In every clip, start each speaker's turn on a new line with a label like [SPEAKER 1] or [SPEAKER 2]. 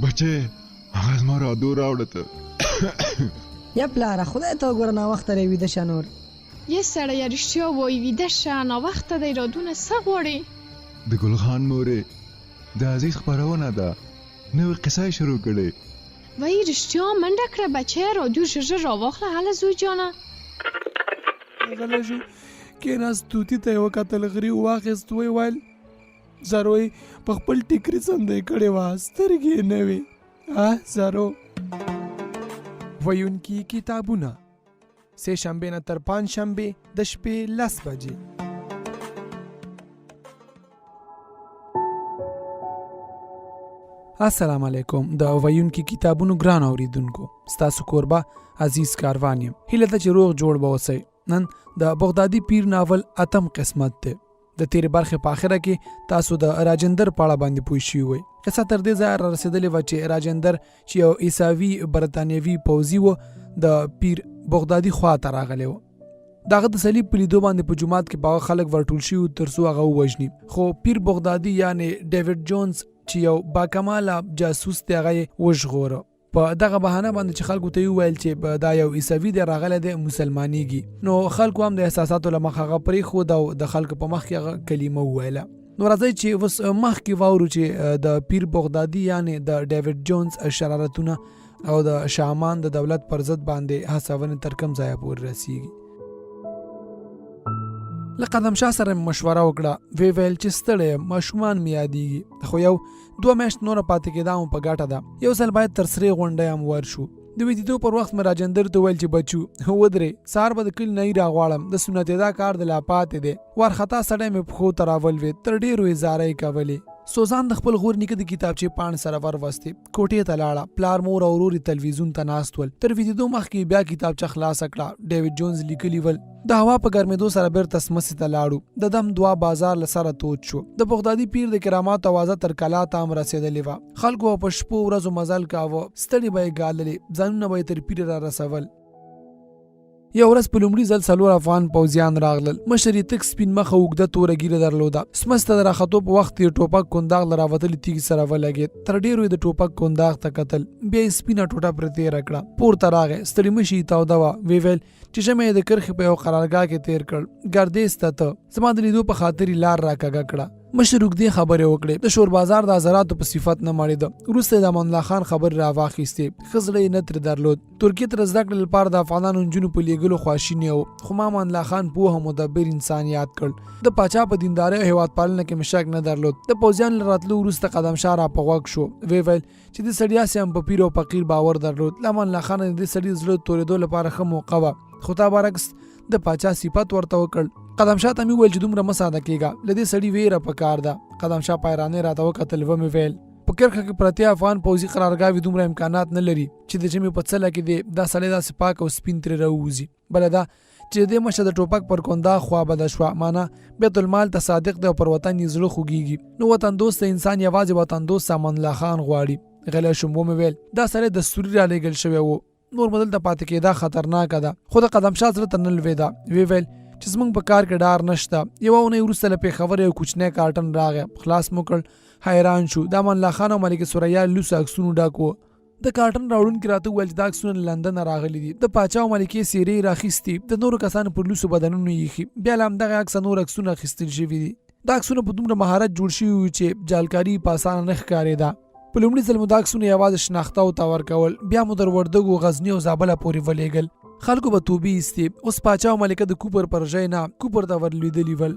[SPEAKER 1] بچه هغه زما رادو راوړه ته.
[SPEAKER 2] یا پلاره خدای ته وګوره ناوخته دی ویده شه نور.
[SPEAKER 3] یه سړی رښتیا وایي ویده شه ناوخته دی رادونه څه غواړې؟
[SPEAKER 1] د ګل خان مورې د عزیز خپرونه ده نوې قصه شروع کړې.
[SPEAKER 3] وایي رښتیا منډه کړه بچه رادیو ژر ژر راواخله هله زوی جانه.
[SPEAKER 4] غلی شو کېناست توتي ته یې وکتل غري واخیست ویې ویل زروی په خپل ټیکري څنډه یې کړې وه سترګې یې نه وې. زرو ویونکي کتابونه سه شنبې نه تر پنج شنبې د شپې 10 بجې. السلام علیکم د ویونکي کتابونو ګران اوریدونکو ستاسو کوربه عزیز کاروان یم. هیله ده چې روغ جوړ به اوسئ. نن د بغدادي پیر ناول اتم قسمت دی. د تیرې برخې په آخره کې تاسو د راجندر په اړه باندې پوه شوي وئ. قصه تر دې ځایه را رسېدلې وه چې راجندر چې یو عیساوي برطانیوي پوځي و د پیر بغدادي خوا ته راغلی و. د هغه د صلیب په لیدو باندې په جومات کې به هغه خلک ورټول شوي تر څو هغه ووژني. خو پیر بغدادي یعنې ډیوډ جونز چې یو باکماله جاسوس دی هغه یې وژغوره. په دغه بهانه باندې چې خلکو ته یې وویل چې دا یو عیسوي دی راغلی دی مسلمانېږي. نو خلکو هم د احساساتو له مخه هغه پرېښود او د خلکو په مخ کې هغه کلمه وویله. نو راځئ چې اوس مخکې واورو چې د پیر بغدادي یعنې د ډیوډ جونز شرارتونه او د شامان د دولت پر ضد باندې هڅونې تر کوم ځایه پورې رسیږي. له قدم شاه سره مشوره وکړه. وی ویل چې ستړی یم ماشومان مې یادېږي خو یو 2 میاشت نوره پاتې کېدا مو په ګټه ده. یو ځل باید تر سرې غونډۍ هم ورشو. د ویدېدو پر وخت مې راجندر ته ویل چې بچو ودرې سهار به د کلي نه راغواړم د سنتېدا کار د لا پاتې دی. وارخطا سړی مې پښو ته راولوېد تر ډېرو یې زارۍ کولې. سوزان د خپل غور نیکه د کتابچې پاڼې سره وروستې کوټې ته لاړه. پلار مور او ورور یې تلویزیون ته ناست ول. تر ویدېدو مخکې بیا کتابچه خلاصه کړه. ډیوډ جونز لیکلي ول د هوا په ګرمېدو سره بیرته سمڅې ته لاړو. د دم دوا بازار له سره تود شو. د بغدادي پیر د کراماتو اوازه تر کلا ته هم رسېدلې وه. خلکو په شپو ورځو مزل کاوه. ستړي به یې ګاللې ځانونه به یې تر پیره را رسول. یو ورځ په لومړي ځل 4 افغان پوځیان راغلل. مشر یې تک سپین مخه اوږده توره ږیره درلوده. سمڅې ته د راختو په وخت یې ټوپک کنداغ له راوتلې تیږې سره ولګېد. تر ډېرو یې د ټوپک کنداغ ته کتل. بیا یې سپینه ټوټه پرې تېره کړه. پورته راغی ستړي مشي یې توده وه. وی ویل چې ژمی یې د کرښې په یو قرارګاه کې تېر کړ. ګردیز ته ته زما د لیدو په خاطر یې لار راکږه کړه. مشر اوږدې خبرې وکړې. د شور بازار د عضلاتو په صفت نه مړېده. وروسته یې د امان الله خان خبرې راواخیستې. ښه زړه یې نه ترې درلود. ترکیې ته د زده کړې لپاره د افغانانو نجونو په لیږلو خواشینی و. خو ما امان الله خان پوه او مدبر انسان یاد کړ. د پاچا په دیندارۍ او هېواد پالنه کې مې شک نه درلود. د پوځیانو له راتلو وروسته قدم شاه را په غوږ شو. وی ویل چې د سړي هسې هم په پیر او فقیر باور درلود. له امان الله خان د دې سړي زړه تورېدو لپاره ښه موقع وه. خو تا برعکس د پاچا صفت ورته وکړ. قدم شاه ته مې وویل چې دومره مه ساده کېږه له دې سړي ویره پکار ده. قدم شاه په حیرانۍ راته وکتل. ومې ویل په کرښه کې پرتې افغان پوځي قرارګاوې دومره امکانات نه لري چې د ژمي په څله کې دی دا سړی داسې پاک او سپین ترې راووځي. بله دا چې د دې مشر د ټوپک پر کنداغ خوا بده شوه معنا بیت المال ته صادق دی او پر وطن یې زړه خوږېږي. نو وطن دوست انسان یوازې وطن دوست امان الله خان غواړي. غلی شوم. ومې ویل دا سړی دستوري رالیږل شوی و نور مدل ته پاتې کېدا خطرناکه ده. خو د قدم شاه زړه ته نه لوېده. وی ویل چې زموږ په کار کې ډار نشته. یوه اونۍ وروسته له پېښور یو کوچنی کارټن راغی. خلاص مو کړ. حیران شو. د امان الله خان او ملکې ثریا لوڅ عکسونو ډک و. د کارټن راوړونکي راته وویل چې دا عکسونه له لندنه راغلي دي. د پاچا او ملکې څېرې یې راخیستې د نورو کسانو پر لوڅو بدنونو ایښي. بیا له همدغه عکسه نور عکسونه اخیستل شوي دي. دا عکسونه په دومره مهارت جوړ شوي وو چې جعلکاري په اسانه نه ښکارېده. په لومړي ځل مو دا عکسونه یوازې شناختهو ته ورکول. بیا مو در وردګو غزني او زابله پورې ولېږل. خلکو به توبې ایستې. اوس پاچا او ملکه د کوپر پر ژی نه کوپر ته ورلوېدلي ول.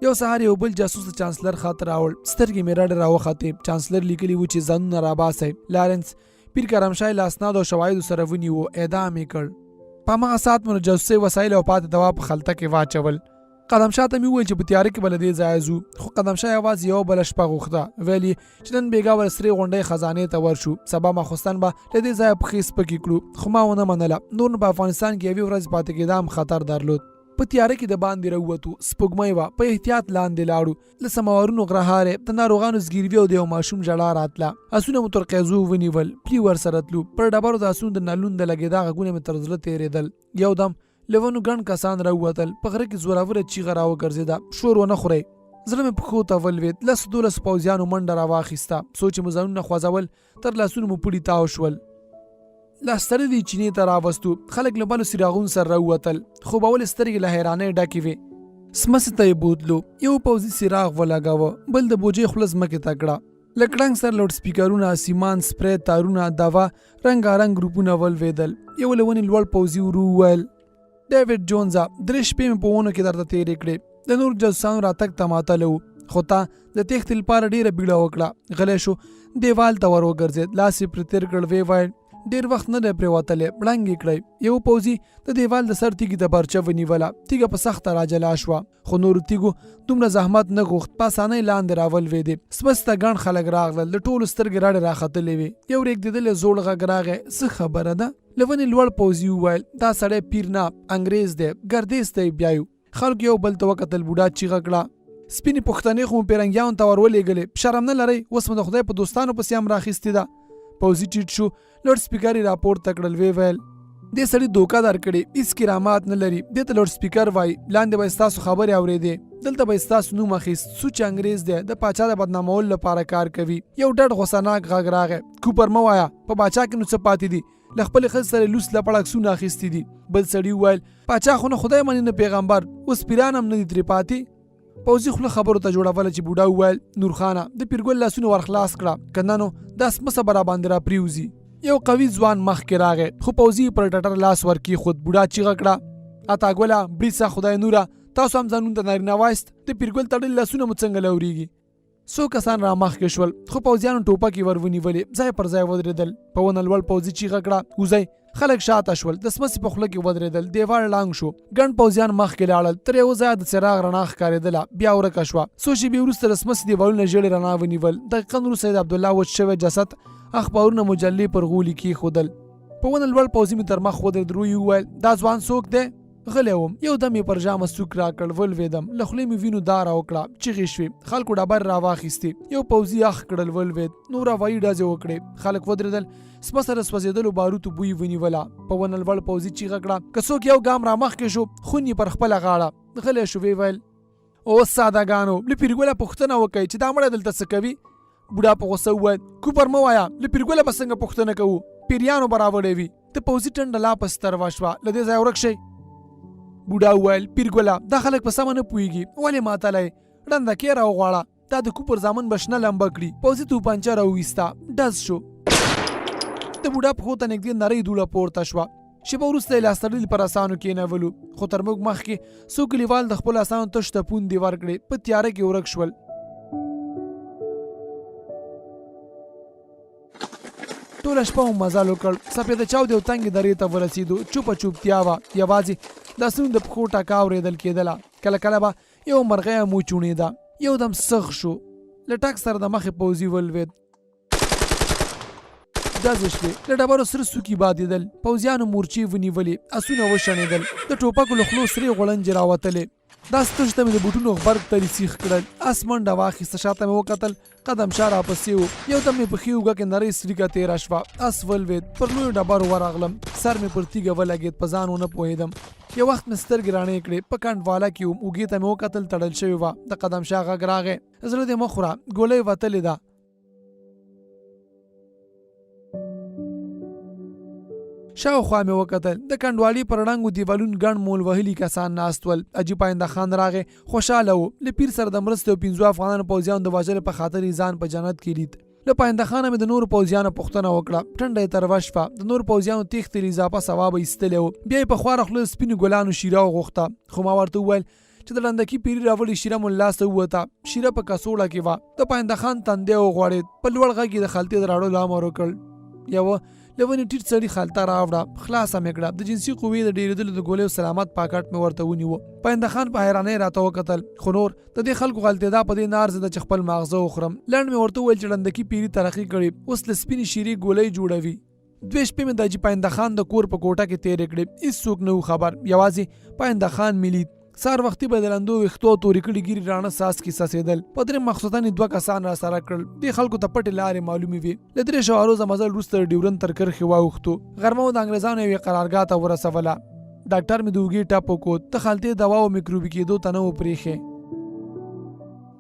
[SPEAKER 4] یو سهار یو بل جاسوس د چانسلر خط راوړ. سترګې مې رډې راوختې. چانسلر لیکلي وو چې ځانونه راباسئ. لارنس پیر کرمشاه له اسنادو او شواهدو سره ونیو. اعدام یې کړ. په هماغه ساعت مو د جاسوسۍ وسایل او پاتې دوا په خلطه کې واچول. قدم شاه ته مې وویل چې په تیاره کې به له دې ځایه ځو. خو قدم شاه یوازې یوه بله شپه غوښته. ویل یې چې نن بېګا ور سرې غونډۍ خزانې ته ورشو. سبا ماخوستن به له دې ځایه پښې سپکې کړو. خو ما ونه منله. نور نو په افغانستان کې یوې ورځې پاتې کېدا هم خطر درلود. په تیاره کې د باندې راووتو. سپوږمۍ وه. په احتیاط لاندې لاړو. له سماورونو غرهارې د ناروغانو زګیروي او د یو ماشوم ژړا راتله. اسونه مو تر قیزو ونیول. پلي ورسره تلو. پر ډبرو د اسونو د نالون د لګېدا غږونه مې تر زړه تېرېدل. یو دم له ونو ګڼ کسان راووتل. په غره کې زوراوره چیغه راوګرځېده. شور ونه خورئ زړه مې پښو ته ولوېد. 10-12 پوځیانو منډه راواخیسته. سوچ مې ځانونه خوځول، تر لاسونو مو پړي تاو شول. لاس تړلې چینې ته راوستو. خلک له بلو څراغونو سره راووتل. خوبولې سترګې له حیرانۍ ډکې وې. سمڅې ته یې بوتلو. یو پوځي څراغ ولګاوه، بل د بوجۍ خوله ځمکې ته کړه. له کړنګ سره لوډ سپیکرونه، سیمان، سپری تارونه، دوا رنګارنګ ګروپونه ولوېدل. یو له ونې لوړ پوځي ورو وویل: ډیوډ جونزا، 3 شپې مې په ونو کې درته تېرې کړې. د نور جاسوسانو راتګ ته ماتله وو، خو تا د تېښتې لپاره ډېره بیړه وکړه. غلی شو، دیوال ته ور وګرځېد. لاس یې پرې تېر کړ. ویې ویل: ډېر وخت نه دی پرېوتلی، بړنګ یې کړی. یو پوځي د دیوال د سر تیږې ته برچه ونیوله. تیږه په سخته راجلا شوه، خو نورو تیږو دومره زحمت نه غوښت. په اسانۍ لاندې راولوېدې. سمڅې ته ګڼ خلک راغلل. د ټولو سترګې راډې راختلې وې. یو رېږدېدلی زوړ غږ راغی: څه خبره ده؟ له ونې لوړ پوځي وویل: دا سړی پیر نه، انګریز دی، ګردیز ته یې بیایو. خلکو یو بل ته وکتل. بوډا چیغه کړه: سپینې پښتنې خو مو پیرنګیانو ته ور ولېږلې، شرم نه لرئ؟ اوس مو د خدای په دوستانو پسې هم راخیستې ده. پوځي ټیټ شو، لوډ سپیکر یې راپورته کړل. ویې ویل: دې سړي دوکه درکړې، هېڅ کرامات نه لري. دې ته لوډ سپیکر وایي. لاندې به ستاسو خبرې اورېدې، دلته به ستاسو نوم اخیست. سوچ انګریز دی، د پاچا د بدنامولو لپاره کار کوي. یو ډډ غوسناک غږ راغی: کوپر مه وایه، په پاچا کې نو څه پاتې دي؟ له خپلې ښځې سره لوس لپړ عکسونه اخیستي دي. بل سړي وویل: پاچا خو نه خدای مني نه پیغمبر، اوس پیران هم نه دي ترې پاتې. پوځي خوله خبرو ته جوړوله چې بوډا وویل: نورخانه، د پیرګل لاسونه ورخلاص کړه، که نه نو دا سمڅه به راباندې راپرېوځي. یو قوي ځوان مخکې راغی، خو پوځي پر ټټر لاس ورکېښود. بوډا چیغه کړه: اتا ګوله، بړیڅه، خدای نوره، تاسو هم ځانونه ته نارینه وایست؟ د پیرګل تړلي لاسونه مو څنګه لورېږي؟ څو کسان را مخکې شول، خو پوځیانو ټوپکې ور ونیولې. ځای پر ځای ودرېدل. په ونه لوړ پوځي چیغه کړه: وځئ! خلک شاته شول. د سمڅې په خوله کې ودرېدل. دیوال ړنګ شو. ګڼ پوځیان مخکې لاړل. تر یو ځایه د څراغ رڼا ښکارېدله، بیا ورکه شوه. څو شېبې وروسته د سمڅې دیوالونه ژېړې رڼا ونیول. دقیقاً وروسته د عبدالله وچ شوی جسد اخبارونه مجلې پر غولي کېښودل. په ونه لوړ پوځي مې تر مخ ودرېد. روی وویل: دا ځوان څوک دی؟ غلی وم. یو دم یې پر ژامه سوک راکړ. ولوېدم. له خولې مې وینو داره وکړه. چیغې شوې. خلکو ډبرې راواخیستې. یو پوځي اخ کړل. ولوېد. نور هوایي ډزې وکړې. خلک ودرېدل. سمڅه د سوځېدلو باروتو بوی ونیوله. په ونه لوړ پوځي چیغه کړه: که څوک یو ګام را مخکې شو، خون یې پر خپله غاړه. غلی شو. ویې ویل: اوس سادهګانو، له پیرګله پوښتنه وکئ چې دا مړی دلته څه کوي؟ بوډا په غوسه وویل: کوپر مه وایه، له پیرګله به څنګه پوښتنه کوو؟ پیریانو به راوړی وي. د پوځي ټنډه لا په ستروا شوه. له دې ځایه ورک شئ. بوډا وویل: پیرګله، دا خلک په سمه نه پوهېږي، ولې ماتلی؟ ړنده کې راوغواړه، دا د کوپر زامن به شنه لمبه کړي. پوځي توپانچه راوویسته. ډز شو. د بوډا پښو ته نږدې نرۍ دوړه پورته شوه. شېبه وروسته یې لاس تړلي پر اسانو کېنولو، خو تر موږ مخکې څو کلیوال د خپلو اسانو تش ته پوندې ورکړې. په تیاره کې ورک شول. ټوله شپه مو مزل وکړ. سپېده چاودې او تنګې درې ته ورسېدو. چوپه چوپتیا وه. یوازې د اسونو د پښو ټکا اورېدل کېدله. کله کله به یو مرغۍ هم وچوڼېده. یو دم سخ شو. له ټک سره د مخې پوځي ولوېد. ډزې شوې. له ډبرو سره سوکي بادېدل. پوځیانو مورچې ونیولې. اسونه وشڼېدل. د ټوپکو له خولو سرې غوړنجې راوتلې. دا سترګو ته مې د بوټونو غبرګ ترې سیخ کړل. اس منډه واخیسته. شاته مې وکتل. قدم شا راپسې و. یو دم مې پښې اوږه کې نرۍ سریکه تېره شوه. اس ولوېد. پر لویو ډبرو ورغلم. سر مې پر تیږه ولګېد. په ځان ونه پوهېدم. یو وخت مې سترګې راڼې کړې. په کنډواله کې وم. اوږې ته مې وکتل. تړل شوې وه. د قدم شا غږ راغی: زړه دې مه خوره، ګولۍ وتلې ده. شاوخوا مې وکتل. د کنډوالې پر ړنګو دیوالونو ګڼ مول وهلي کسان ناست ول. اجي پاینده خان راغی. خوشحاله و. له پیر سره د مرستې او 15 افغانانو پوځیانو د وژلو په خاطر یې ځان په جنت کې لید. له پاینده خانه مې د نورو پوځیانو پوښتنه وکړه. ټنډه یې تروه شوه. د نورو پوځیانو تېښتې له اضافه ثواب ایستلی و. بیا یې په خواره خوله د سپینو ګلانو شیره وغوښته. خو ما ورته وویل چې د لنډکي پیري راوړې شیره مو له لاسه ووته. شیره په کڅوړه کې وه. د پاینده خان تندی وغوړېد. په لوړ غږ یې د خلطې د راوړلو امر وکړ. یوه له ونې ټیټ سړي خلطه راوړه. خلاصه مې کړه. د جنسي قوې د ډېرېدلو د ګولیو سلامت پاکټ مې ورته ونیو. پاینده خان په حیرانۍ راته وکتل. خو نور د دې خلکو غلطېدا په دې نه ارزېده چې خپل ماغزه وخورم. لنډ مې ورته وویل چې لنډکي پیري ترقي کړې، اوس له سپینې شیرې ګولۍ جوړوي. 2 شپې مې د حاجي پاینده خان د کور په کوټه کې تېرې کړې. هېڅوک نه و خبر. یوازې پاینده خان مې لید. سهار وختي به د لندو ویښتو تورې کړي ګیرې راڼه ساس کې څڅېدل. په درې مخصوصن 2 کسان را سره کړل. دې خلکو ته پټې لارې معلومې وې. له 3 شواروزه مزل وروسته د ډیورند تر کرښې واوښتو. غرمه د انګریزانو یوې قرارګاه ته ورسوله. ډاکټر مې د اوږې ټپ وکوت. د خلطې دوا او میکروبي کېدو ته نه و پرېښې.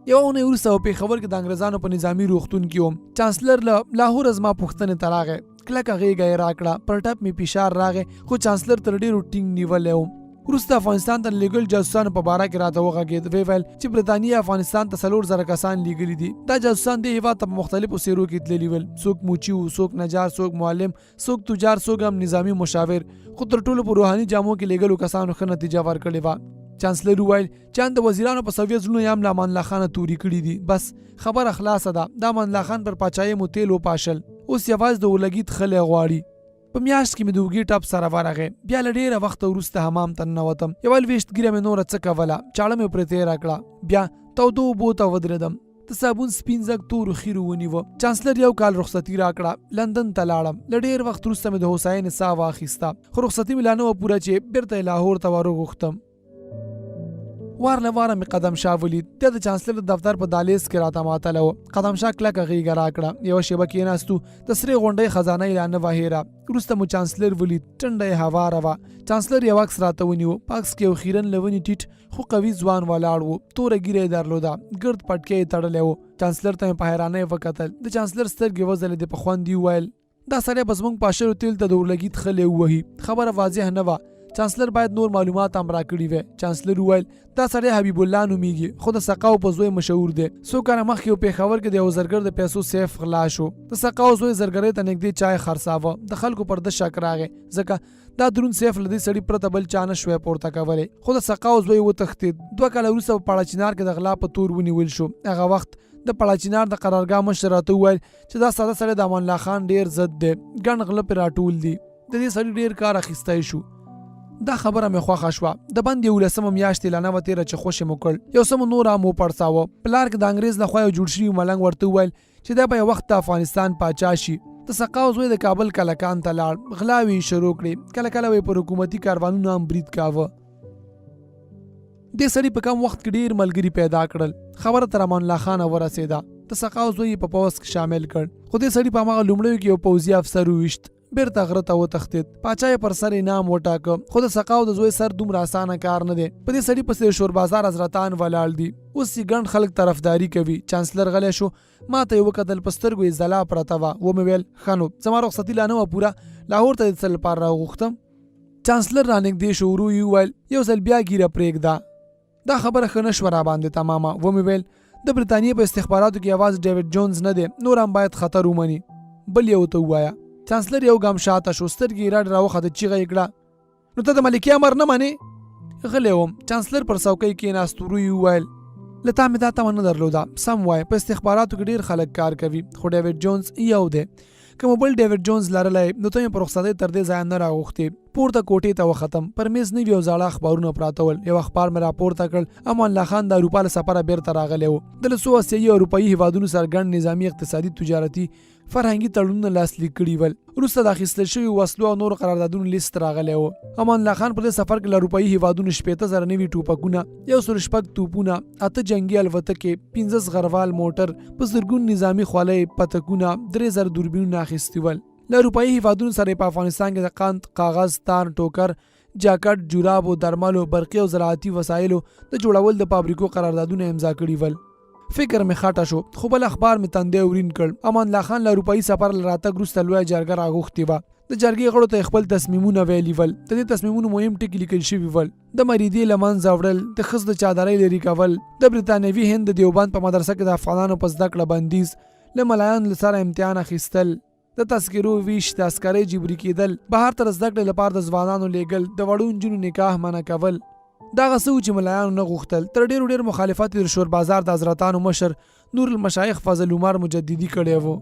[SPEAKER 4] یو اونۍ وروسته په پېښور کې د انګریزانو په نظامي روغتون کې وم. چانسلر له لاهور زما پوښتنې ته راغی. کلکه غېږه یې راکړه. پر ټپ مې فشار راغی خو چانسلر تر ډېرو ټینګ نیولی وم. وروسته افغانستان ته لېږل جاسوسانو په باره کې راته وغږېد. ویې ویل چې برټانیې افغانستان ته 4,000 کسان لیږلي دي. دا جاسوسان دې هېواد ته په مختلفو څېرو کې تللي ول. څوک موچي و، څوک نجار، څوک معلم، څوک تجار، څوک هم نظامي مشاور. خو تر ټولو په روحاني جامو کې لېږلو کسانو ښه نتیجه ورکړې وه. چانسلر وویل چې ان د وزیرانو په سویه زړونه یې هم له امان الله خانه توري کړي دي. بس خبره خلاصه ده. د امان الله خان پر پاچایۍ مو تیل وپاشل. اوس یوازې د اورلګید خلی غواړي. په میاشت کې مې د اوږې ټپ سره ورغی. بیا له ډېره وخته وروسته حمام ته ننوتم. یوه لویشت ږیره مې نوره څه کوله. چاړه مې پرې تېره کړه. بیا تودو اوبو ته ودرېدم. د صابون سپین ځګ تورو خیرو ونیوه. چانسلر یو کال رخصتي راکړه. لندن ته لاړم. له ډېر وخت وروسته مې د هوساینې ساه واخیسته. خو رخصتي مې لا نه وه پوره چې بېرته یې لاهور ته وروغوښتم. وار له واره مې قدم شاه ولید. د چانسلر دفتر په دهلیز کې راته ماتله وه. قدم شاه کلکه غېږه راکړه. یوه شېبه کېناستو. د سرې غونډۍ خزانه یې لا نه وه هېره. وروسته مو چانسلر ولید. ټنډه یې هواره وه. چانسلر یو عکس راته ونیو. په عکس کې یو خیرن له ونې ټیټ خو قوي ځوان ولاړ و. توره ږیره یې درلوده. ګرد پټکی یې تړلی و. چانسلر ته مې په حیرانۍ وکتل. د چانسلر سترګې وځلېدې. په خوند یې وویل دا سړی به زموږ پاشلو تیل ته د اورلګید خلی ووهي. خبره واضح نه وه. چانسلر باید نور معلومات هم راکړي وي. چانسلر وویل دا سړی حبیب الله نومیږي خو د سقاو په زوی مشهور دی. څو کاله مخکې په پېښور کې د یو زرګر د پیسو سیف غلا شو. د سقاو زوی زرګرۍ ته نږدې چای خرڅاوه. د خلکو پر ده شک راغی ځکه دا دروند سیف له دې سړي پرته بل چا نه شوی پورته کولی. خو د سقاو زوی وتښتېد. 2 کاله وروسته په پاړه چنار کې د غلا په تور ونیول شو. هغه وخت د پاړه چنار د قرارګاه مشر راته وویل چې دا ساده سړی د امان الله خان ډېر ضد دی. ګڼ غله پرې راټول دي. د دې سړي ډېر کار اخیستی شو. دا خبره مې خوښه شوه. د بند 11 میاشتې لا نه وه تېره چې خوشې مو کړ. یو څه مو نور هم وپړساوه. پلار کې د انګریز لخوا یو جوړ شوي ملنګ ورته وویل چې دا به یو وخت د افغانستان پاچا شي. د سقاو زوی د کابل کلکان ته لاړ. غلاوې یې شروع کړې. کله کله به یې پر حکومتي کاروانونو هم برید کاوه. دې سړي په کم وخت کې ډېر ملګري پیدا کړل. خبره تر امان الله خانه ورسېده. د سقاو زوی یې په پوځ کې شامل کړ. خو دې سړي په هماغه لومړیو کې یو پوځي افسر وویشت. بیرته غره ته وتښتېد. پاچا یې پر سر انعام وټاکه. خو د سقاو د زوی سر دومره اسانه کار نه دی. په دې سړي پسې شور بازار حضرتان ولاړ دي. اوس یې ګڼ خلک طرفداري کوي. چانسلر غلی شو. ما ته یې وکتل. په سترګو یې ځلا پرته وه. ومې ویل ښه نو زما رخصتي لا نه وه پوره. لاهور ته د څه لپاره راوغوښتم. چانسلر رانږدې شو. ورو یې وویل یو ځل بیا ږیره پرېږده. دا خبره ښه نه شوه راباندې تمامه. ومې ویل د برټانیې په استخباراتو کې یوازې ډیوډ جونز نه دی. نور هم باید خطر ومني. بل یې ورته ووایه. چانسلر یو ګام شاته شو. سترګې یې راډ راوخته. چیغه یې کړه نو ته د ملکې امر نه منې؟ غلی وم. چانسلر پر څوکۍ کېناست. ورو یې وویل له تا مې دا تمه نه درلوده. سم وایه په استخباراتو کې ډېر خلک کار کوي خو ډیوډ جونز یو دی. که مو بل ډیوډ جونز لرلی نو ته مې په رخصتۍ تر دې ځایه نه راغوښتې. پورته کوټې ته وختم. پر میز نوي او زاړه اخبارونه پراته ول. یو اخبار مې راپورته کړ. امان الله خان د اروپا له سفره بیرته راغلی و. د له څو اسیایي او اروپایي هېوادونو سره ګڼ نظامي اقتصادي تجارتي فرهنګي تړونونه لاسلیک کړي ول. وروسته د اخیستل شوي وسلو او نورو قراردادونو لیست راغلی و. امان الله خان په دې سفر کې له اروپایي هېوادونو 60,000 نوي ټوپکونه، 106 توپونه، 8 جنګي الوتکې، 15 زغروال موټر، په زرګون نظامي خولۍ، پتکونه، 3000 دوربینونه اخیستي ول. له اروپایي هېوادونو سره په افغانستان کې د قند، کاغذ، تار، ټوکر، جاکټ، جورابو، درملو، برقي او زراعتي وسایلو د جوړول د فابریکو قراردادونه امضا کړي ول. فکر مې خاطه شو. خو بل اخبار مې تندی ورین کړ. امان الله خان له اروپایي سفر له راتګ وروسته لویه جرګه راغوښتې وه. د جرګې غړو ته خپل تصمیمونه ویلي ول. د دې تصمیمونو مهم ټکي لیکل شوي ول. د مریدۍ له منځه وړل، د ښځو د چادرۍ لرې کول، د برټانوي هند د دیوبند په مدرسه کې د افغانانو په زده کړه بندیز، له ملایانو له سره امتحان اخیستل، د تذکرو ویش، د عسکرۍ جبري کېدل، بهر ته زده کړې لپاره د ځوانانو لیږل، د وړو نجونو نکاح منع کول. دغه څه و چې ملایانو نه غوښتل. تر ډېر مخالفت د شور بازار د حضرتانو مشر نور المشایخ فضل عمر مجددي کړی و.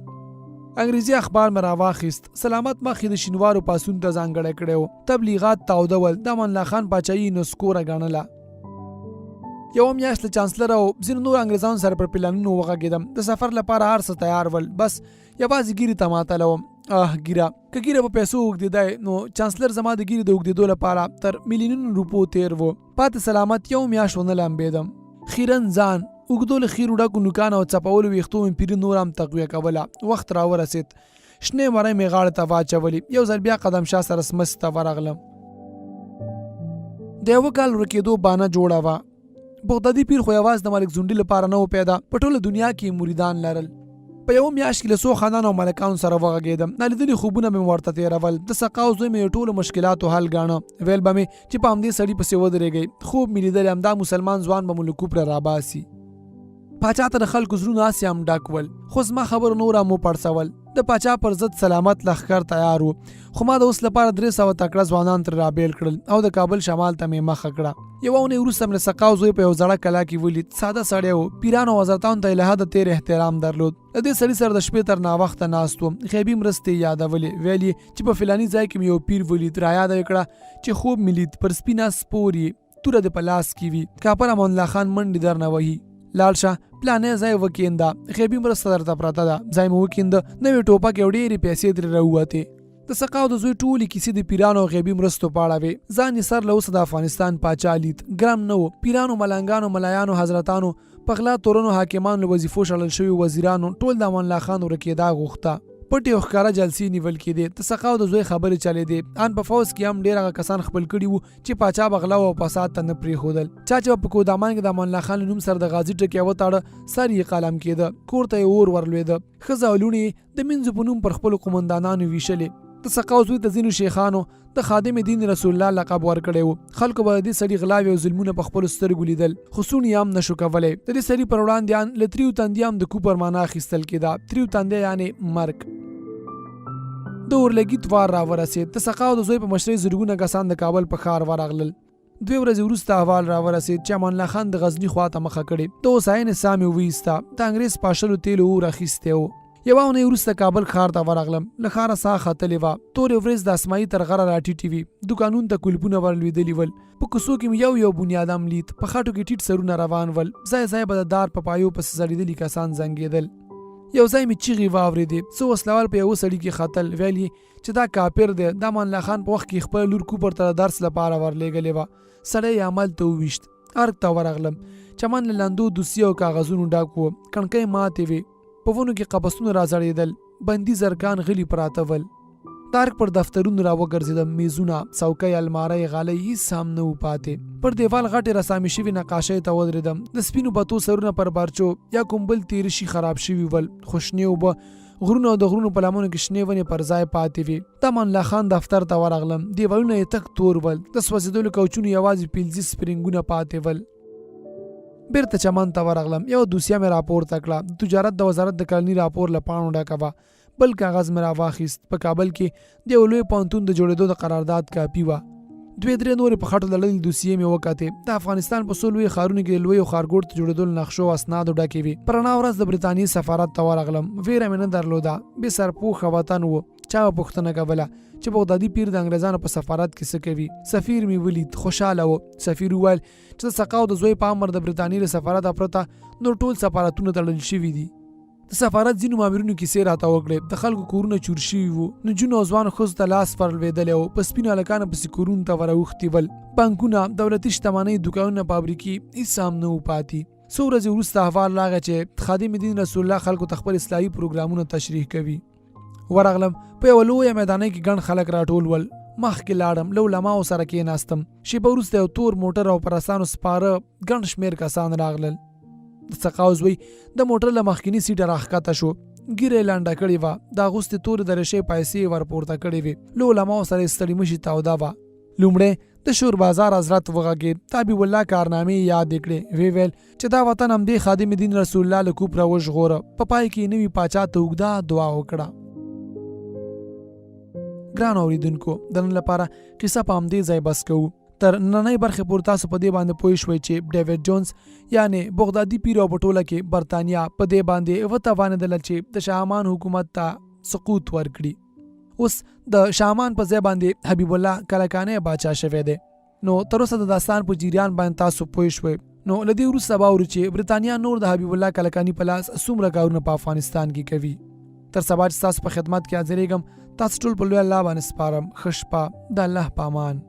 [SPEAKER 4] انګریزي اخبار مې راواخیست. سلامت مخ یې د شینوارو پاسون ته ځانګړی کړی و. تبلیغات تاوده ول. د امان الله خان پاچاهي نسکوره ګڼله. یوه میاشت له چانسلر او ځینو نور انګریزانو سره پر پلانونو وغږېدم. د سفر لپاره هر څه تیار ول. بس یوازې ګیرې ته ماتله وم. ګیره که ګیره په پیسو اوږدېدی نو چانسلر زما د ګیرې د اوږدېدو لپاره تر میلیونونو روپو تیر و. پاتې سلامت یو میاشت ونه لامبېدم. خیرن ځان اوږدو له خیرو ډکو نوکانو او څپولو ویښتو مې پیري نور هم تقویه کوله. وخت راورسېد. شنې مرۍ مې غاړې ته واچولې. یو ځل بیا قدم شاه سره سمڅې ته ورغلم. د یوه کال ورکېدو بانه جوړه وه. بغدادي پیر خو یوازې د ملک زونډي لپاره نه و پیدا، په ټوله دنیا کې مریدان لرل. په یو میاشت کې له څو خانانو او ملکانو سره وغږېدم. نالیدلي خوبونه مې ورته تېرول. د سقاو زوی مې ټولو مشکلاتو حل ګاڼه. ویل به مې چې په همدې سړي پسې ودرېږئ. خوب مې لیدلی همدا مسلمان ځوان به مو له کوپره راباسي. پاچا ته د خلکو زړونه هسې هم ډک ول، خو زما خبرو نور هم وپړسول. د پاچا پر ضد سلامت لښکر تیار و، خو ما د اوس لپاره 300 تکړه ځوانان تر رابیل کړل او د کابل شمال ته مې مخه کړه. یوه اونۍ وروسته مې له سقاو زوی په یو زړه کلا کې ولید. ساده سړی و، پیرانو او حضرتانو ته یې له حده تېر احترام درلود. د دې سړي سره د شپې تر ناوخته ناست وم. غیبي مرستې یادولې. ویل یې چې په فلاني ځای کې مې یو پیر ولید. رایاده یې کړه چې خوب مې لید، پر سپینه سپور یې توره د په لاس کې وي. کاپر امان الله خان منډې درنه وهي. لاړ شه پلانې ځای وکینده، غیبي مرسته درته پرته ده. ځای مې وکینده، نوې ټوپک یو ډېرې پیسې ترې راووتې. د سقاو د زوی ټولې کیسې د پیرانو او غیبي مرستو په اړه وې. ځان یې سر له اوسه د افغانستان پاچا لید. ګرم نه و. پیرانو، ملنګانو، ملایانو، حضرتانو، په غلا تورنو، حاکمانو، له وظیفو شړل شوي وزیرانو ټول د امان الله خان ورکېدا غوښته. پټې او ښکاره جلسې نیول کېدې. د سقاو د زوی خبرې چلېدې. ان په فوز کې هم ډېر هغه کسان خپل کړي وو چې پاچا به غلا او فساد ته نه پرېښودل. چا چې په کودامان کې د امان الله خان له نوم سره د غازي ټکی وتاړه، سر یې قلم کېده، کور ته یې اور ورلوېده. ښځه او لوڼې د مینځو په نوم پر خپلو قومندانانو ویشلې. د سقاو زوی ته ځینو شیخانو د خادم دین رسول الله لقب ورکړی و. خلکو به د دې سړي غلاوې او ظلمونه په خپلو سترګو لیدل، خو څوڼې یې هم نشو کولی. د دې سړي پر وړاندې ان له تریو تندي هم د کوپر معنا اخیستل کېده. تریو تندی یعنې مرګ. د اورلګي توار راورسېد. د سقاو د زوی په مشرۍ زرګونه کسان د کابل په ښار ورغلل. 2 ورځې وروسته احوال راورسېد چې امان الله خان د غزني خواته مخه کړې. د هوساینې ساه مې وویسته. د انګریز پاشلو تیلو اور اخیستی و. یوه اونۍ وروسته کابل ښار ته ورغلم. له ښاره ساه ختلې وه. تورې ورېځ د اسمایي تر غره راټیټې وي. دوکانونو ته کلپونه ورلوېدلي ول. په کوڅو کې مې یو بنیادم لید. په خټو کې ټیټ سرونه روان ول. ځای ځای به د دار په پایو پسې ځړېدلي کسان زنګېدل. یو ځای مې چیغې واورېدې. څه وسلوال په یوه سړي کې ختل. ویل یې چې دا کافر دی. د امان الله خان په وخت کې خپله لور کوپر ته د درس لپاره ورلېږلې وه. سړی یې عمل ته وویشت. ارګ ته ورغلم. چمن له لندو دوسي او کاغذونو ډک و. کڼکۍ ماتې وې. په ونو کې قبسونه راځړېدل. بندي زرګان غلي پراته ول. تارک پر دفترونو را وګرځېدم. میزونه، څوکۍ، المارۍ، غالۍ هېڅ هم نه و پاتې. پر دیوال غټې رسامې شوي نقاشۍ ته ودرېدم. د سپینو بتو سرونه پر بارچو یا کوم بل تېره شي خراب شوي ول. خو شنې اوبه، غرونه او د غرونو په لمنو کې شنې ونې پر ځای پاتې وې. د امان الله خان دفتر ته ورغلم. دیوالونه یې تک تور ول. د سوځېدلو کوچونو یوازې 15 سپرینګونه پاتې ول. بیرته چمن ته ورغلم. یو دوسیه مې راپورته کړه. د تجارت د وزارت د کلني راپور له پاڼو ډکه وه. بل کاغذ مې راواخیست. په کابل کې د یو لوی پوهنتون د جوړېدو د قرارداد کاپي وه. 2-3 نورې په خټو لړلې دوسیې مې وکتې. د افغانستان په څو لویو ښارونو کې د لویو ښارګوټ ته جوړېدلو نقشو اسنادو ډکې وې. په رڼا ورځ د برټانیې سفارت ته ورغلم. ویره مې نه درلوده. بې سرپوښه وطن و. چا به پوښتنه کوله چې بغدادي پیر د انګریزانو په سفارت کې څه کوي. سفیر مې ولید. خوشحاله و. سفیر وویل چې د سقاو د زوی په امر د برټانیې له سفارته پرته نور ټول سفارتونه تړل شوي دي. د سفارت ځینو مامورینو کیسې راته وکړې. د خلکو کورونه چور شوي وو. نجونو او ځوانو ښځو ته لاس ورلوېدلی و. په سپینو هلکانو پسې کورونو ته وراوښتي ول. بانکونه، دولتي شتمنۍ، دوکانونه، فابریکې هېڅ هم نه و پاتې. څو ورځې وروسته احوال راغی چې خادم دین رسول الله خلکو ته خپل اصلاحي پروګرامونه تشریح کوي. ورغلم. په یوه لویه میدانۍ کې ګڼ خلک راټول ول. مخکې لاړم. له علماو سره کېناستم. شېبه وروسته یو تور موټر او پر اسانو سپاره ګڼ شمېر کسان راغلل. د سقاو زوی د موټر له مخکیني سیټه راښکته شو. ږیره یې لنډه کړې وه. د اغوستې تورې درشۍ پیسې یې ورپورته کړې وې. له علماو سره یې ستړي مشي توده وه. لومړی د شور بازار حضرت وغږېد. حبیب الله کارنامې یې یادې کړې. ویې ویل چې دا وطن همدې خادم دین رسول الله له کوپره وژغوره. په پای کې یې نوي پاچا ته اوږده دعا وکړه. ګران اورېدونکو، د نن لپاره قصه په همدې ځای بس کوو. تر نننۍ برخې پورې تاسو په دې باندې پوه شوئ چې ډیوډ جونز یعنې بغدادي پیر او په ټوله کې برطانیه په دې باندې وتوانېدله چې د شاه امان حکومت ته سقوط ورکړي. اوس د شاه امان په ځای باندې حبیب الله کلکانی باچا شوی دی. نو تر اوسه د داستان په جریان باندې تاسو پوه شوئ. نو له دې وروسته به اورو چې برطانیه نور د حبیب الله کلکانی په لاس څومره کارونه په افغانستان کې کوي. تر سبا چې تاسو په خدمت کې حاضرېږم، تاسو ټول په لوی الله باندې سپارم. ښه شپه. د الله په امان.